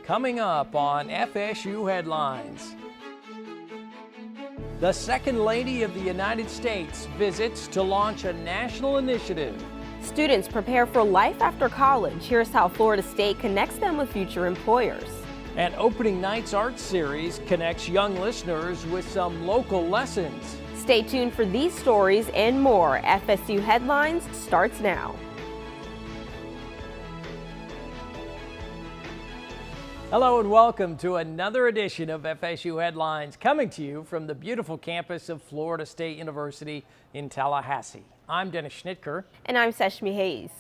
Coming up on FSU Headlines. The Second Lady of the United States visits to launch a national initiative. Students prepare for life after college. Here's how Florida State connects them with future employers. And Opening Night's Art Series connects young listeners with some local lessons. Stay tuned for these stories and more. FSU Headlines starts now. Hello and welcome to another edition of FSU Headlines, coming to you from the beautiful campus of Florida State University in Tallahassee. I'm Dennis Schnitker. And I'm Seshmi Hayes.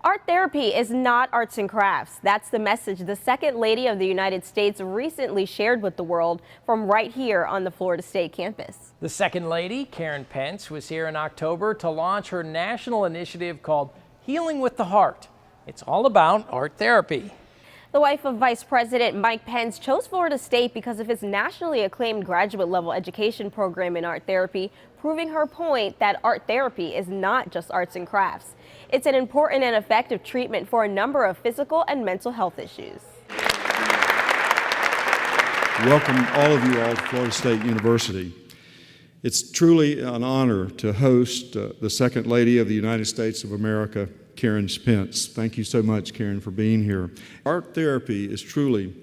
Art therapy is not arts and crafts. That's the message the Second Lady of the United States recently shared with the world from right here on the Florida State campus. The Second Lady, Karen Pence, was here in October to launch her national initiative called Healing with the Heart. It's all about art therapy. The wife of Vice President Mike Pence chose Florida State because of its nationally acclaimed graduate-level education program in art therapy, proving her point that art therapy is not just arts and crafts. It's an important and effective treatment for a number of physical and mental health issues. Welcome all of you all to Florida State University. It's truly an honor to host the Second Lady of the United States of America, Karen Pence. Thank you so much, Karen, for being here. Art therapy is truly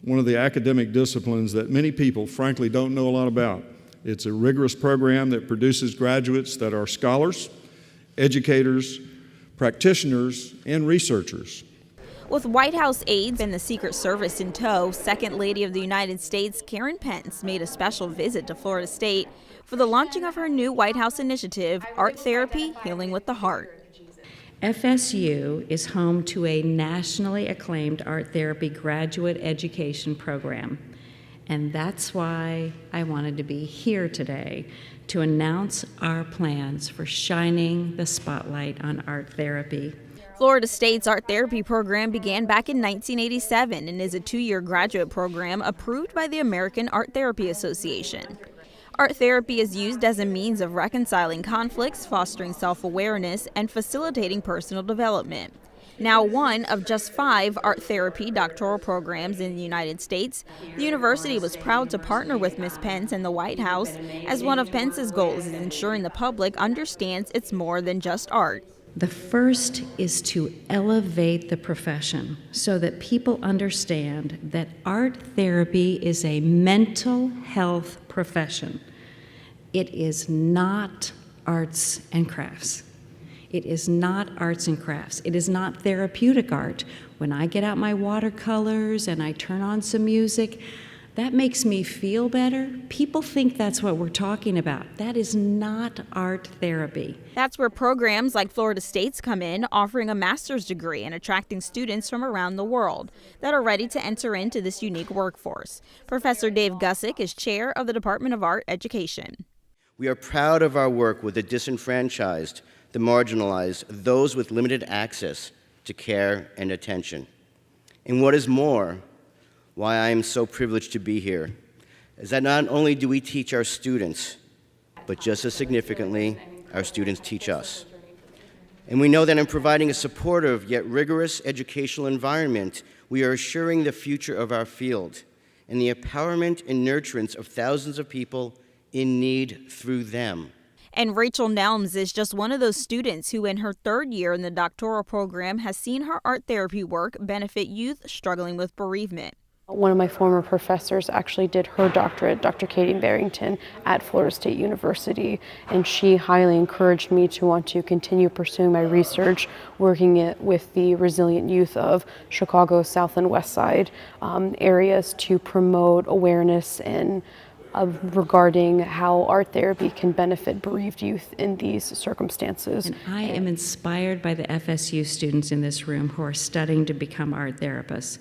one of the academic disciplines that many people, frankly, don't know a lot about. It's a rigorous program that produces graduates that are scholars, educators, practitioners, and researchers. With White House aides and the Secret Service in tow, Second Lady of the United States, Karen Pence, made a special visit to Florida State for the launching of her new White House initiative, Art Therapy, Healing with the Heart. FSU is home to a nationally acclaimed art therapy graduate education program, and that's why I wanted to be here today to announce our plans for shining the spotlight on art therapy. Florida State's art therapy program began back in 1987 and is a 2-year graduate program approved by the American Art Therapy Association. Art therapy is used as a means of reconciling conflicts, fostering self-awareness, and facilitating personal development. Now one of just 5 art therapy doctoral programs in the United States, the university was proud to partner with Ms. Pence and the White House, as one of Pence's goals is ensuring the public understands it's more than just art. The first is to elevate the profession so that people understand that art therapy is a mental health profession. It is not arts and crafts. It is not arts and crafts. It is not therapeutic art. When I get out my watercolors and I turn on some music, that makes me feel better. People think that's what we're talking about. That is not art therapy. That's where programs like Florida State's come in, offering a master's degree and attracting students from around the world that are ready to enter into this unique workforce. Professor Dave Gussick is chair of the Department of Art Education. We are proud of our work with the disenfranchised, the marginalized, those with limited access to care and attention. And what is more, why I am so privileged to be here is that not only do we teach our students, but just as significantly, our students teach us. And we know that in providing a supportive yet rigorous educational environment, we are assuring the future of our field and the empowerment and nurturance of thousands of people in need through them. And Rachel Nelms is just one of those students who in her 3rd year in the doctoral program has seen her art therapy work benefit youth struggling with bereavement. One of my former professors actually did her doctorate, Dr. Katie Barrington, at Florida State University, and she highly encouraged me to want to continue pursuing my research, working with the resilient youth of Chicago South and West Side areas to promote awareness and regarding how art therapy can benefit bereaved youth in these circumstances. And I am inspired by the FSU students in this room who are studying to become art therapists.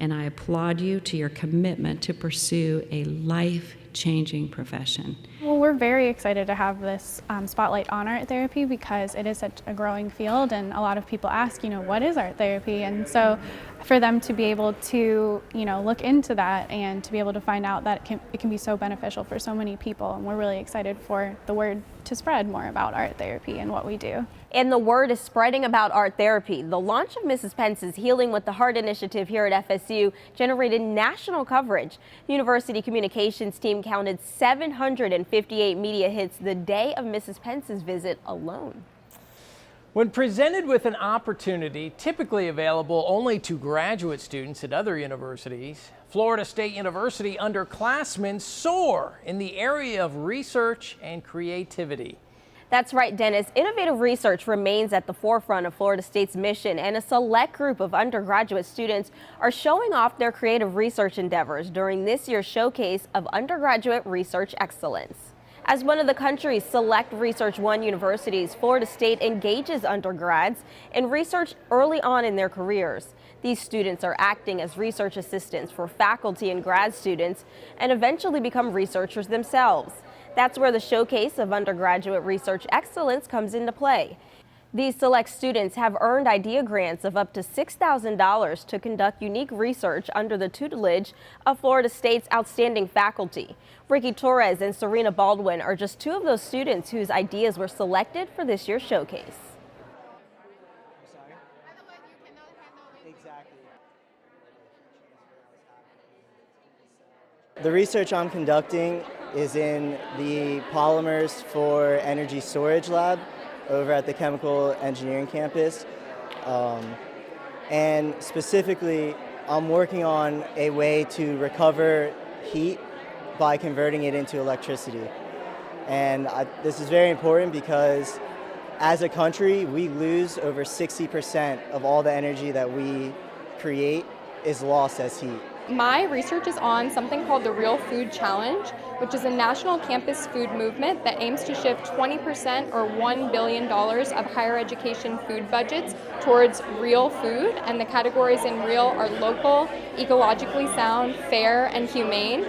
And I applaud you to your commitment to pursue a life-changing profession. Well, we're very excited to have this spotlight on art therapy because it is such a growing field, and a lot of people ask, what is art therapy? And so for them to be able to, look into that and to be able to find out that it can be so beneficial for so many people, and we're really excited for the word to spread more about art therapy and what we do. And the word is spreading about art therapy. The launch of Mrs. Pence's Healing with the Heart initiative here at FSU generated national coverage. The university communications team counted 758 media hits the day of Mrs. Pence's visit alone. When presented with an opportunity typically available only to graduate students at other universities, Florida State University underclassmen soar in the area of research and creativity. That's right, Dennis. Innovative research remains at the forefront of Florida State's mission, and a select group of undergraduate students are showing off their creative research endeavors during this year's showcase of undergraduate research excellence. As one of the country's select Research One universities, Florida State engages undergrads in research early on in their careers. These students are acting as research assistants for faculty and grad students and eventually become researchers themselves. That's where the showcase of undergraduate research excellence comes into play. These select students have earned idea grants of up to $6,000 to conduct unique research under the tutelage of Florida State's outstanding faculty. Ricky Torres and Serena Baldwin are just two of those students whose ideas were selected for this year's showcase. The research I'm conducting is in the polymers for energy storage lab over at the chemical engineering campus. And specifically, I'm working on a way to recover heat by converting it into electricity. And this is very important because as a country, we lose over 60% of all the energy that we create is lost as heat. My research is on something called the Real Food Challenge, which is a national campus food movement that aims to shift 20% or $1 billion of higher education food budgets towards real food. And the categories in real are local, ecologically sound, fair, and humane.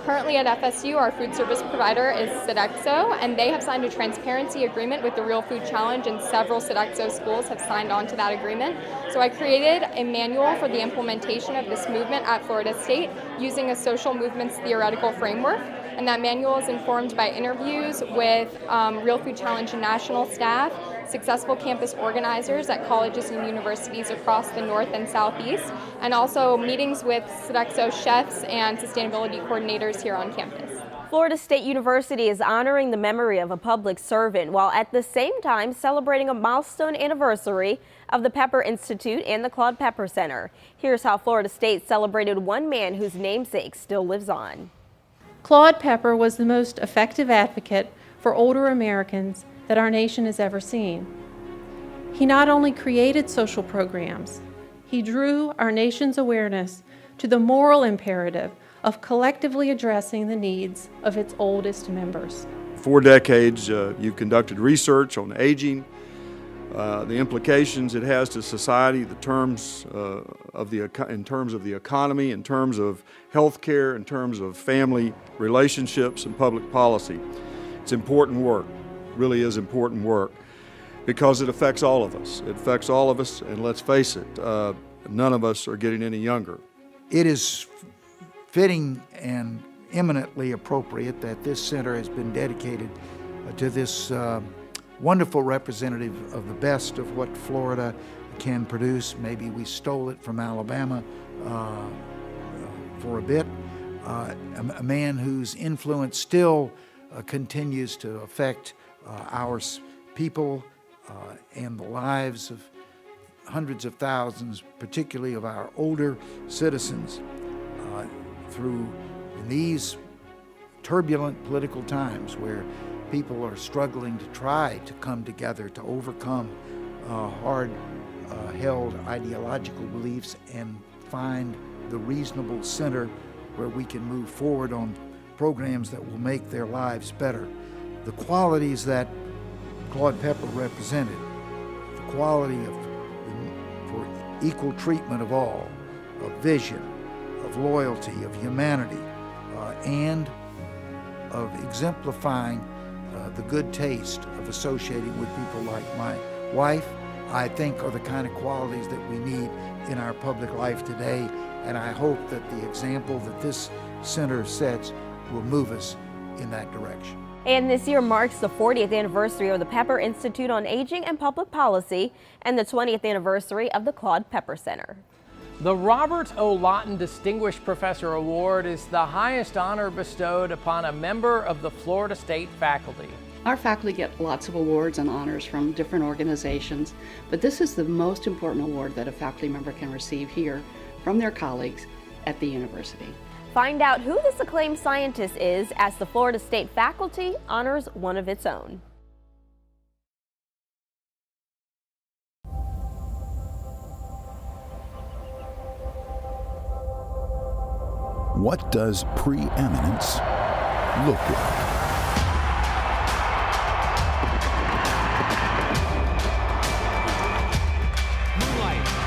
Currently at FSU, our food service provider is Sodexo, and they have signed a transparency agreement with the Real Food Challenge, and several Sodexo schools have signed on to that agreement. So I created a manual for the implementation of this movement at Florida State using a social movements theoretical framework. And that manual is informed by interviews with Real Food Challenge national staff, successful campus organizers at colleges and universities across the North and Southeast, and also meetings with Sodexo chefs and sustainability coordinators here on campus. Florida State University is honoring the memory of a public servant while at the same time celebrating a milestone anniversary of the Pepper Institute and the Claude Pepper Center. Here's how Florida State celebrated one man whose namesake still lives on. Claude Pepper was the most effective advocate for older Americans that our nation has ever seen. He not only created social programs, he drew our nation's awareness to the moral imperative of collectively addressing the needs of its oldest members. 4 decades, you've conducted research on aging, the implications it has to society, the terms in terms of the economy, in terms of health care, in terms of family relationships and public policy. It's important work, really is important work, because it affects all of us. It affects all of us, and let's face it, none of us are getting any younger. It is fitting and eminently appropriate that this center has been dedicated to this wonderful representative of the best of what Florida can produce. Maybe we stole it from Alabama for a bit. A man whose influence still continues to affect our people and the lives of hundreds of thousands, particularly of our older citizens, through these turbulent political times where people are struggling to try to come together to overcome hard-held ideological beliefs and find the reasonable center where we can move forward on programs that will make their lives better. The qualities that Claude Pepper represented, the quality for equal treatment of all, of vision, of loyalty, of humanity, and of exemplifying the good taste of associating with people like my wife, I think are the kind of qualities that we need in our public life today. And I hope that the example that this center sets will move us in that direction. And this year marks the 40th anniversary of the Pepper Institute on Aging and Public Policy and the 20th anniversary of the Claude Pepper Center. The Robert O. Lawton Distinguished Professor Award is the highest honor bestowed upon a member of the Florida State faculty. Our faculty get lots of awards and honors from different organizations, but this is the most important award that a faculty member can receive here from their colleagues at the university. Find out who this acclaimed scientist is as the Florida State faculty honors one of its own. What does preeminence look like?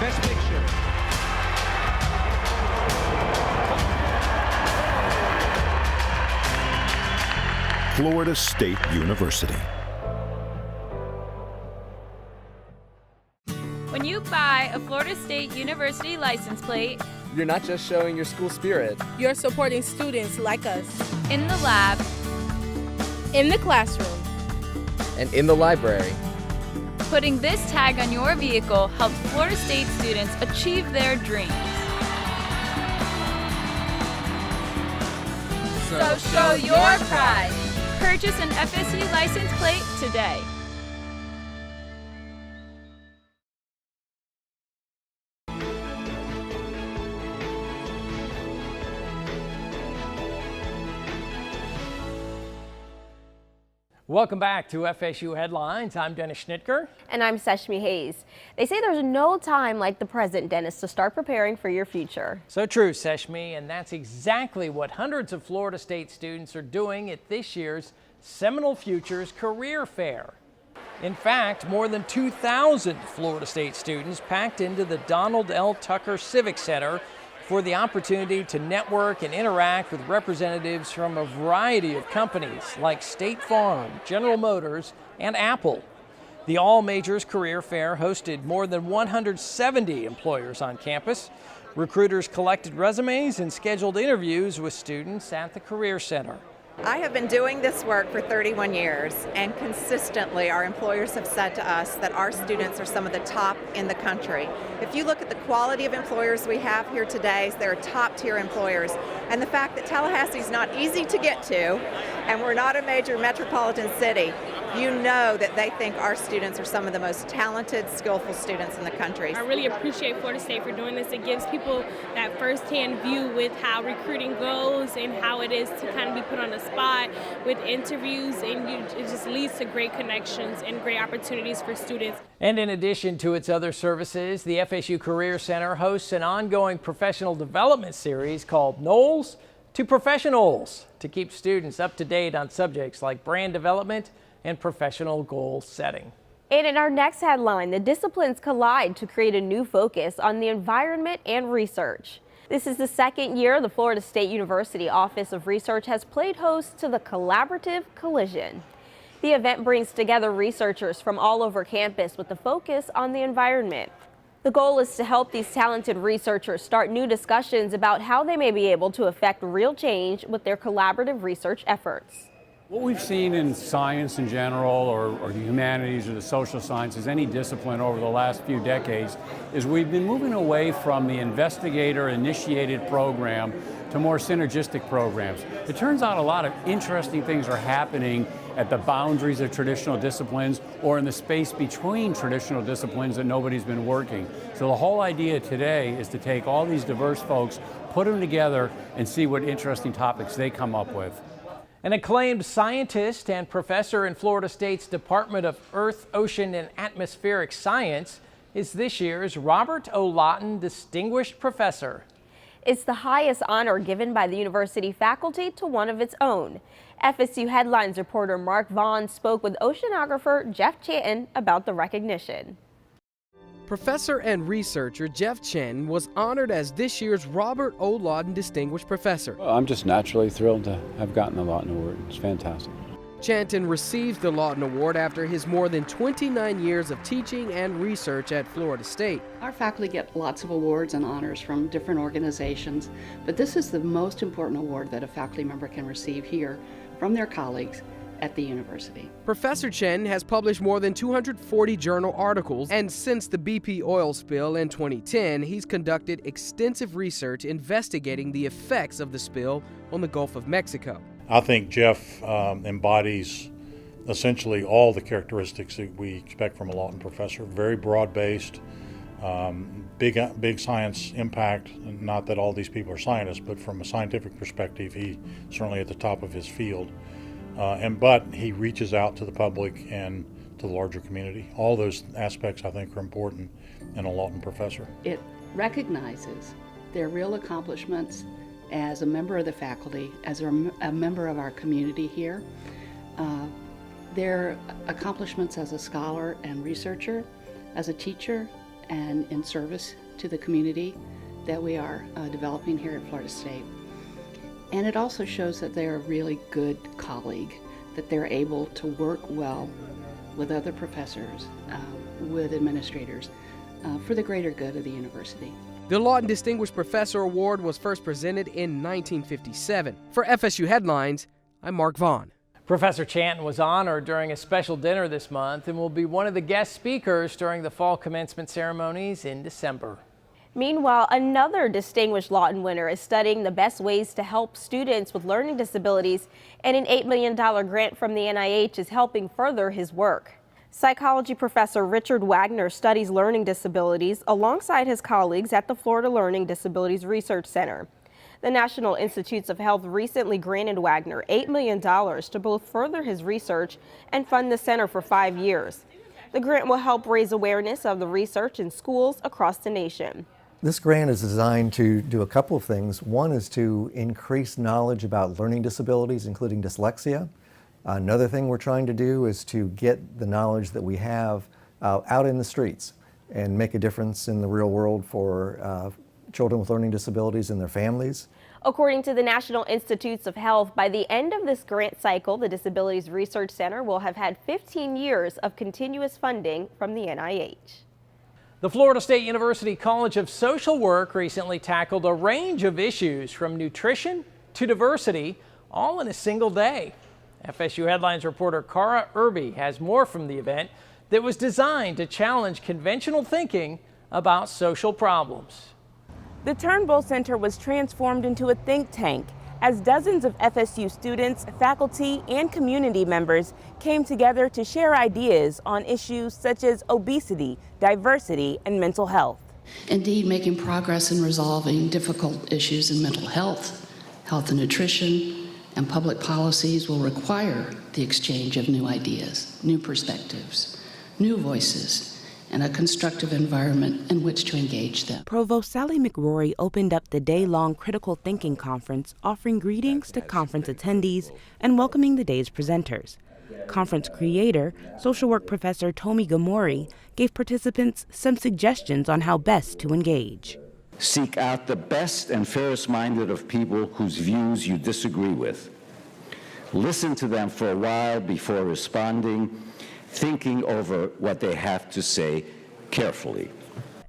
Best Picture. Florida State University. When you buy a Florida State University license plate, you're not just showing your school spirit. You're supporting students like us. In the lab, in the classroom, and in the library. Putting this tag on your vehicle helps Florida State students achieve their dreams. So show your pride. Purchase an FSU license plate today. Welcome back to FSU Headlines. I'm Dennis Schnitker. And I'm Seshmi Hayes. They say there's no time like the present, Dennis, to start preparing for your future. So true, Seshmi, and that's exactly what hundreds of Florida State students are doing at this year's Seminole Futures Career Fair. In fact, more than 2,000 Florida State students packed into the Donald L. Tucker Civic Center for the opportunity to network and interact with representatives from a variety of companies like State Farm, General Motors, and Apple. The All Majors Career Fair hosted more than 170 employers on campus. Recruiters collected resumes and scheduled interviews with students at the Career Center. I have been doing this work for 31 years, and consistently our employers have said to us that our students are some of the top in the country. If you look at the quality of employers we have here today, they're top-tier employers. And the fact that Tallahassee is not easy to get to, and we're not a major metropolitan city, you know that they think our students are some of the most talented, skillful students in the country. I really appreciate Florida State for doing this. It gives people that first-hand view with how recruiting goes and how it is to kind of be put on the spot with interviews, and it just leads to great connections and great opportunities for students. And in addition to its other services, the FSU Career Center hosts an ongoing professional development series called Knowles to Professionals to keep students up to date on subjects like brand development and professional goal setting. And in our next headline, the disciplines collide to create a new focus on the environment and research. This is the second year the Florida State University Office of Research has played host to the Collaborative Collision. The event brings together researchers from all over campus with a focus on the environment. The goal is to help these talented researchers start new discussions about how they may be able to affect real change with their collaborative research efforts. What we've seen in science in general, or the humanities or the social sciences, any discipline over the last few decades, is we've been moving away from the investigator-initiated program to more synergistic programs. It turns out a lot of interesting things are happening at the boundaries of traditional disciplines or in the space between traditional disciplines that nobody's been working. So the whole idea today is to take all these diverse folks, put them together, and see what interesting topics they come up with. An acclaimed scientist and professor in Florida State's Department of Earth, Ocean, and Atmospheric Science is this year's Robert O. Lawton Distinguished Professor. It's the highest honor given by the university faculty to one of its own. FSU Headlines reporter Mark Vaughn spoke with oceanographer Jeff Chanton about the recognition. Professor and researcher Jeff Chen was honored as this year's Robert O. Lawton Distinguished Professor. Well, I'm just naturally thrilled to have gotten the Lawton Award. It's fantastic. Chanton received the Lawton Award after his more than 29 years of teaching and research at Florida State. Our faculty get lots of awards and honors from different organizations, but this is the most important award that a faculty member can receive here from their colleagues at the university. Professor Chen has published more than 240 journal articles, and since the BP oil spill in 2010, he's conducted extensive research investigating the effects of the spill on the Gulf of Mexico. I think Jeff embodies essentially all the characteristics that we expect from a Lawton professor. Very broad-based, big science impact. Not that all these people are scientists, but from a scientific perspective, he's certainly at the top of his field. But he reaches out to the public and to the larger community. All those aspects, I think, are important in a Lawton professor. It recognizes their real accomplishments as a member of the faculty, as a member of our community here, their accomplishments as a scholar and researcher, as a teacher, and in service to the community that we are developing here at Florida State. And it also shows that they're a really good colleague, that they're able to work well with other professors, with administrators, for the greater good of the university. The Lawton Distinguished Professor Award was first presented in 1957. For FSU Headlines, I'm Mark Vaughn. Professor Chanton was honored during a special dinner this month and will be one of the guest speakers during the fall commencement ceremonies in December. Meanwhile, another distinguished Lawton winner is studying the best ways to help students with learning disabilities, and an $8 million grant from the NIH is helping further his work. Psychology professor Richard Wagner studies learning disabilities alongside his colleagues at the Florida Learning Disabilities Research Center. The National Institutes of Health recently granted Wagner $8 million to both further his research and fund the center for 5 years. The grant will help raise awareness of the research in schools across the nation. This grant is designed to do a couple of things. One is to increase knowledge about learning disabilities, including dyslexia. Another thing we're trying to do is to get the knowledge that we have out in the streets and make a difference in the real world for children with learning disabilities and their families. According to the National Institutes of Health, by the end of this grant cycle, the Disabilities Research Center will have had 15 years of continuous funding from the NIH. The Florida State University College of Social Work recently tackled a range of issues from nutrition to diversity, all in a single day. FSU Headlines reporter Cara Irby has more from the event that was designed to challenge conventional thinking about social problems. The Turnbull Center was transformed into a think tank as dozens of FSU students, faculty, and community members came together to share ideas on issues such as obesity, diversity, and mental health. Indeed, making progress in resolving difficult issues in mental health, health and nutrition, and public policies will require the exchange of new ideas, new perspectives, new voices, and a constructive environment in which to engage them. Provost Sally McRory opened up the day-long Critical Thinking Conference, offering greetings to conference attendees and welcoming the day's presenters. Conference creator, social work professor Tomi Gamori, gave participants some suggestions on how best to engage. Seek out the best and fairest-minded of people whose views you disagree with. Listen to them for a while before responding, thinking over what they have to say carefully.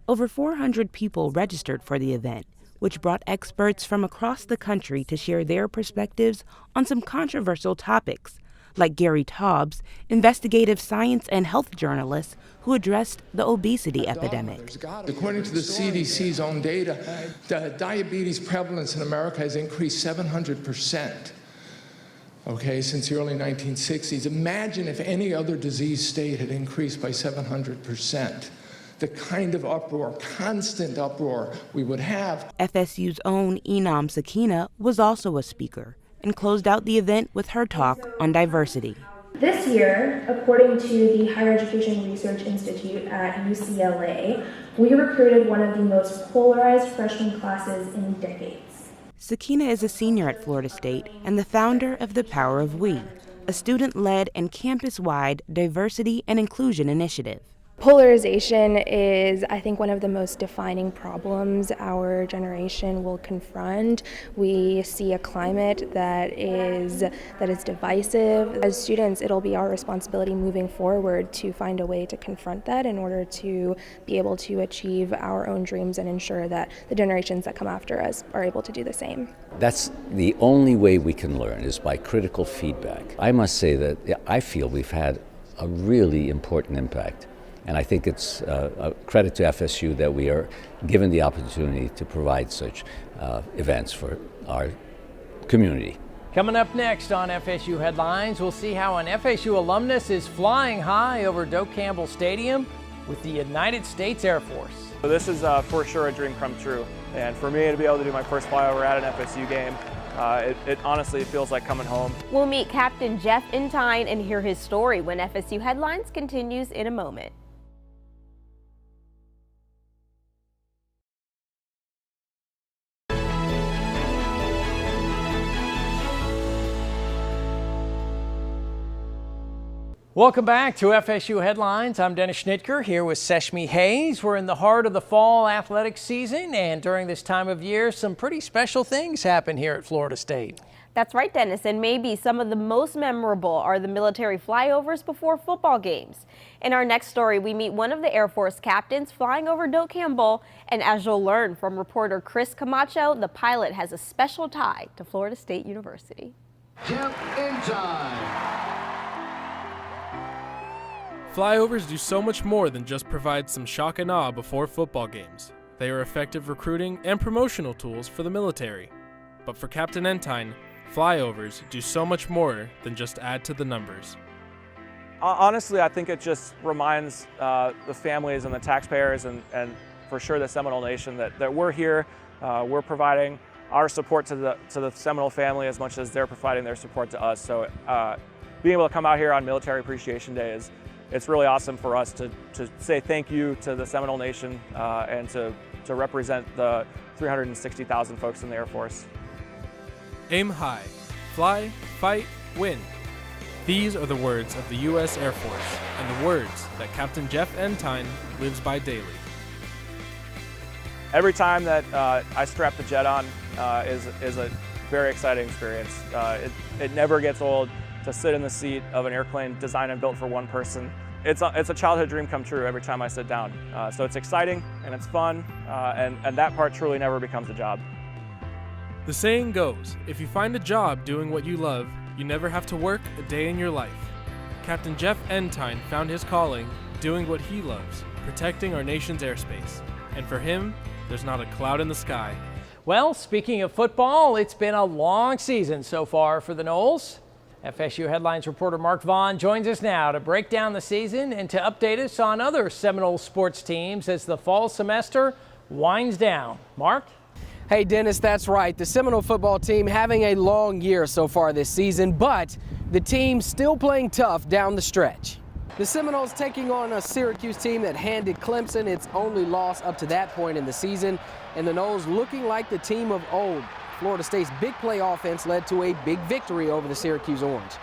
Over 400 people registered for the event, which brought experts from across the country to share their perspectives on some controversial topics, like Gary Taubes, investigative science and health journalist who addressed the obesity epidemic. According to the CDC's own data, the diabetes prevalence in America has increased 700%. Okay, since the early 1960s. Imagine if any other disease state had increased by 700%. The kind of uproar, constant uproar we would have. FSU's own Enam Sakina was also a speaker and closed out the event with her talk on diversity. This year, according to the Higher Education Research Institute at UCLA, we recruited one of the most polarized freshman classes in decades. Sakina is a senior at Florida State and the founder of The Power of We, a student-led and campus-wide diversity and inclusion initiative. Polarization is, I think, one of the most defining problems our generation will confront. We see a climate that is divisive. As students, it'll be our responsibility moving forward to find a way to confront that in order to be able to achieve our own dreams and ensure that the generations that come after us are able to do the same. That's the only way we can learn, is by critical feedback. I must say that I feel we've had a really important impact. And I think it's a credit to FSU that we are given the opportunity to provide such events for our community. Coming up next on FSU Headlines, we'll see how an FSU alumnus is flying high over Doak Campbell Stadium with the United States Air Force. This is for sure a dream come true. And for me to be able to do my first flyover at an FSU game, it honestly feels like coming home. We'll meet Captain Jeff Entine and hear his story when FSU Headlines continues in a moment. Welcome back to FSU Headlines. I'm Dennis Schnitker here with Seshmi Hayes. We're in the heart of the fall athletic season, and during this time of year, some pretty special things happen here at Florida State. That's right, Dennis, and maybe some of the most memorable are the military flyovers before football games. In our next story, we meet one of the Air Force captains flying over Doak Campbell, and as you'll learn from reporter Chris Camacho, the pilot has a special tie to Florida State University. Jump in time. Flyovers do so much more than just provide some shock and awe before football games. They are effective recruiting and promotional tools for the military. But for Captain Entine, flyovers do so much more than just add to the numbers. Honestly, I think it just reminds the families and the taxpayers and for sure the Seminole Nation that we're here. We're providing our support to the Seminole family as much as they're providing their support to us. So being able to come out here on Military Appreciation Day it's really awesome for us to say thank you to the Seminole Nation and to represent the 360,000 folks in the Air Force. Aim high, fly, fight, win. These are the words of the U.S. Air Force and the words that Captain Jeff Entine lives by daily. Every time that I strap the jet on is a very exciting experience. It never gets old to sit in the seat of an airplane designed and built for one person. It's a childhood dream come true every time I sit down. So it's exciting and it's fun, and that part truly never becomes a job. The saying goes, if you find a job doing what you love, you never have to work a day in your life. Captain Jeff Entine found his calling doing what he loves, protecting our nation's airspace. And for him, there's not a cloud in the sky. Well, speaking of football, it's been a long season so far for the Noles. FSU Headlines reporter Mark Vaughn joins us now to break down the season and to update us on other Seminole sports teams as the fall semester winds down. Mark? Hey, Dennis, that's right. The Seminole football team having a long year so far this season, but the team still playing tough down the stretch. The Seminoles taking on a Syracuse team that handed Clemson its only loss up to that point in the season, and the Noles looking like the team of old. Florida State's big play offense led to a big victory over the Syracuse Orange.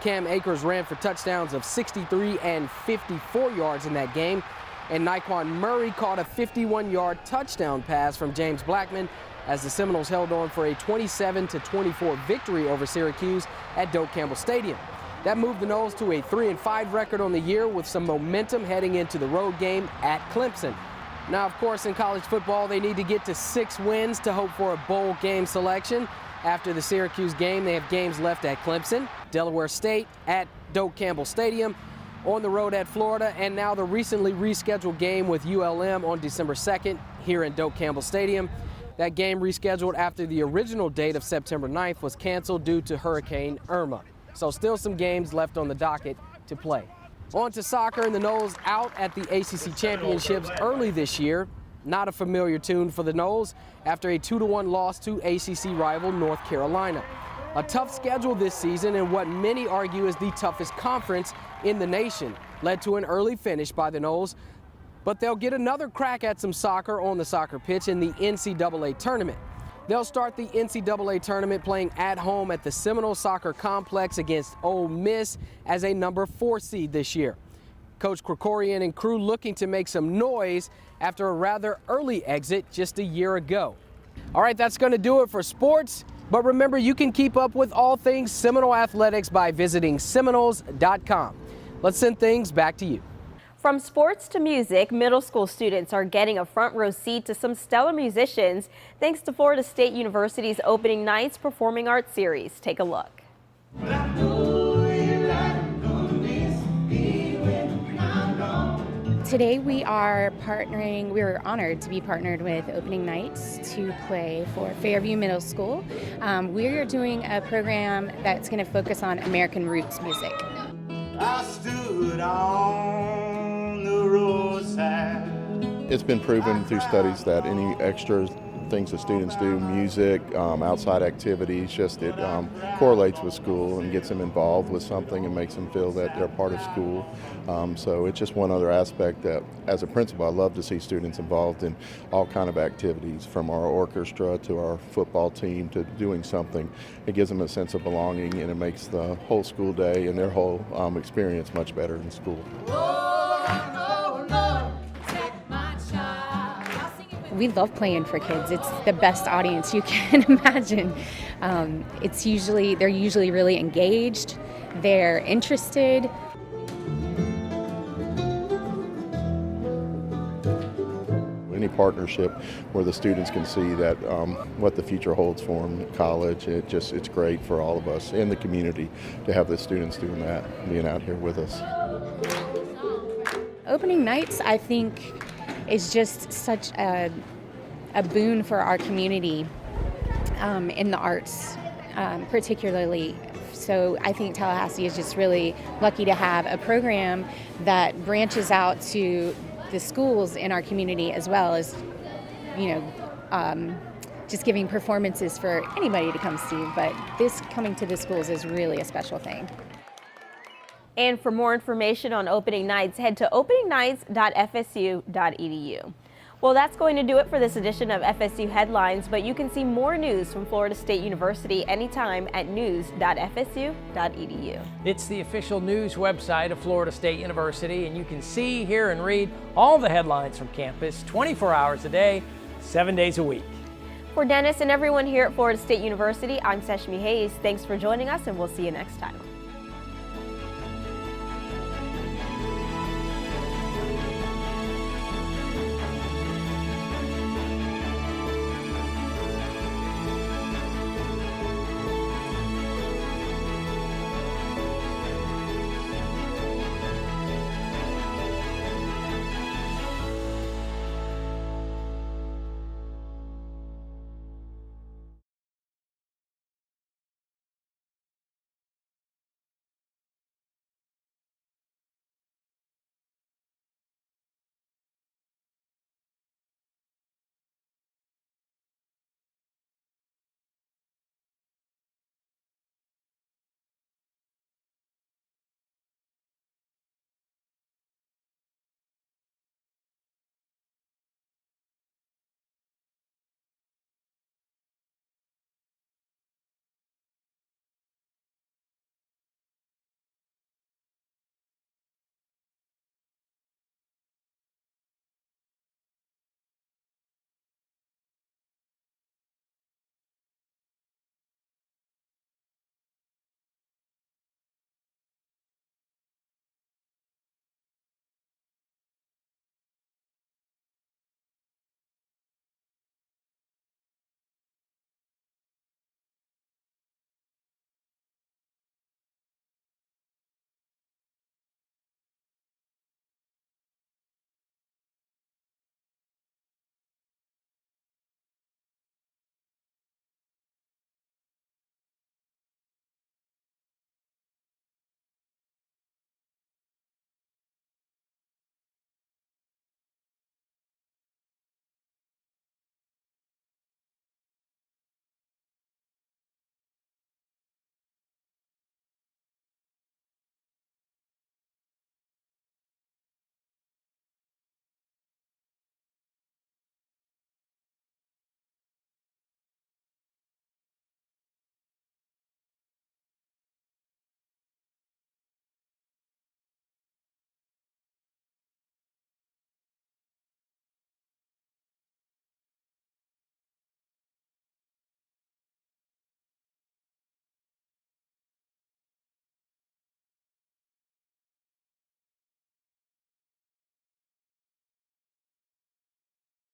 Cam Akers ran for touchdowns of 63 and 54 yards in that game, and Nyquan Murray caught a 51-yard touchdown pass from James Blackman as the Seminoles held on for a 27-24 victory over Syracuse at Doak Campbell Stadium. That moved the Noles to a 3-5 record on the year with some momentum heading into the road game at Clemson. Now, of course, in college football, they need to get to 6 wins to hope for a bowl game selection. After the Syracuse game, they have games left at Clemson, Delaware State, at Doak Campbell Stadium, on the road at Florida, and now the recently rescheduled game with ULM on December 2nd here in Doak Campbell Stadium. That game rescheduled after the original date of September 9th was canceled due to Hurricane Irma. So still some games left on the docket to play. On to soccer, and the Noles out at the ACC Championships early this year. Not a familiar tune for the Noles after a 2-1 loss to ACC rival North Carolina. A tough schedule this season and what many argue is the toughest conference in the nation led to an early finish by the Noles, but they'll get another crack at some soccer on the soccer pitch in the NCAA tournament. They'll start the NCAA tournament playing at home at the Seminole Soccer Complex against Ole Miss as a number 4 seed this year. Coach Krikorian and crew looking to make some noise after a rather early exit just a year ago. All right, that's going to do it for sports. But remember, you can keep up with all things Seminole athletics by visiting Seminoles.com. Let's send things back to you. From sports to music, middle school students are getting a front row seat to some stellar musicians thanks to Florida State University's Opening Nights Performing Arts Series. Take a look. Today we are partnering, we were honored to be partnered with Opening Nights to play for Fairview Middle School. We are doing a program that's going to focus on American roots music. I stood on the roadside. It's been proven through studies that any extra things that students do, music, outside activities, just it correlates with school and gets them involved with something and makes them feel that they're part of school. So it's just one other aspect that, as a principal, I love to see students involved in all kind of activities, from our orchestra to our football team to doing something. It gives them a sense of belonging, and it makes the whole school day and their whole experience much better in school. We love playing for kids. It's the best audience you can imagine. They're usually really engaged, they're interested. Any partnership where the students can see that what the future holds for them in college, it's great for all of us in the community to have the students doing that, being out here with us. Opening nights, I think, is just such a boon for our community in the arts, particularly. So I think Tallahassee is just really lucky to have a program that branches out to the schools in our community, as well as, just giving performances for anybody to come see. But this coming to the schools is really a special thing. And for more information on opening nights, head to openingnights.fsu.edu. Well, that's going to do it for this edition of FSU Headlines, but you can see more news from Florida State University anytime at news.fsu.edu. It's the official news website of Florida State University, and you can see, hear, and read all the headlines from campus 24 hours a day, 7 days a week. For Dennis and everyone here at Florida State University, I'm Seshmi Hayes. Thanks for joining us, and we'll see you next time.